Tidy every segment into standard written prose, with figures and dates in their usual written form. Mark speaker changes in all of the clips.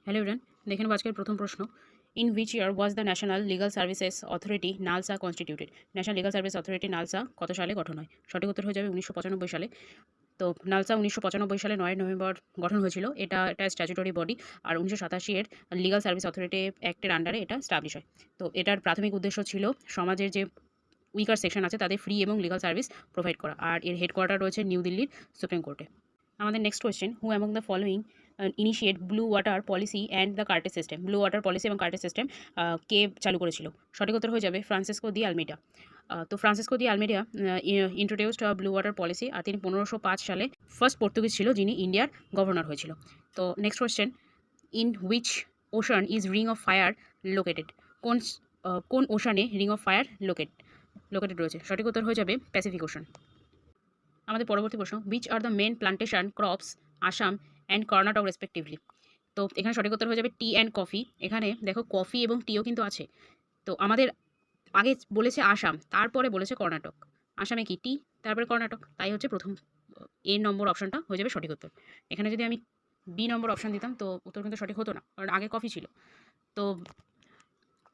Speaker 1: Hello everyone, দেখে নেব আজকের প্রথম প্রশ্ন। In which year was the national legal services authority NALSA constituted? National legal service authority NALSA কত সালে গঠন হয়? সঠিক উত্তর হয়ে যাবে 1995 সালে। তো নালসা 1995 সালে 9 নভেম্বর গঠন হয়েছিল। এটা একটা স্ট্যাচুটরি বডি। আর 1987 এর লিগাল সার্ভিস অথরিটি অ্যাক্টের আন্ডারে এটা স্টাবলিশ হয়। তো এটার প্রাথমিক উদ্দেশ্য ছিল সমাজের যে উইকার সেকশন আছে তাদের ফ্রি এবং লিগাল সার্ভিস প্রোভাইড করা। আর এর হেডকোয়ার্টার রয়েছে নিউ দিল্লির সুপ্রিম কোর্টে। আমাদের next question, who among the following initiate blue water policy and the cartaz system? Blue water policy এবং কার্টেজ সিস্টেম কে চালু করেছিল? সঠিক উত্তর হয়ে যাবে ফ্রান্সিসকো দি আলমেডা। তো Francisco de Almeida introduced blue water policy. আর তিনি 1505 সালে ফার্স্ট পর্তুগিজ ছিল যিনি ইন্ডিয়ার গভর্নর হয়েছিল। তো next question, in which ocean is ring of fire located? কোন কোন Oshane ring of fire located রয়েছে? সঠিক উত্তর হয়ে যাবে প্যাসিফিক ওশান। আমাদের পরবর্তী প্রশ্ন, which are the main plantation crops Assam and Karnataka respectively? তো এখানে সঠিক উত্তর হয়ে যাবে টি অ্যান্ড কফি। এখানে দেখো কফি এবং টিও কিন্তু আছে। তো আমাদের আগে বলেছে আসাম, তারপরে বলেছে কর্ণাটক। আসামে কি টি, তারপরে কর্ণাটক, তাই হচ্ছে প্রথম এ নম্বর অপশনটা হয়ে যাবে সঠিক উত্তর। এখানে যদি আমি বি নম্বর অপশন দিতাম তো উত্তর কিন্তু সঠিক হতো না, কারণ আগে কফি ছিল। তো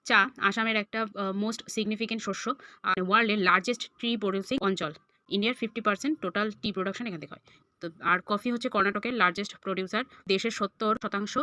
Speaker 1: চা আসামের একটা মোস্ট সিগনিফিকেন্ট শস্য আর ওয়ার্ল্ডের লার্জেস্ট ট্রি প্রডিউসিং অঞ্চল। ইন্ডিয়ার 50% টোটাল টি প্রোডাকশন এখান থেকে হয়। তো আর কফি হচ্ছে কর্ণাটকের লার্জেস্ট প্রডিউসার, দেশের 70%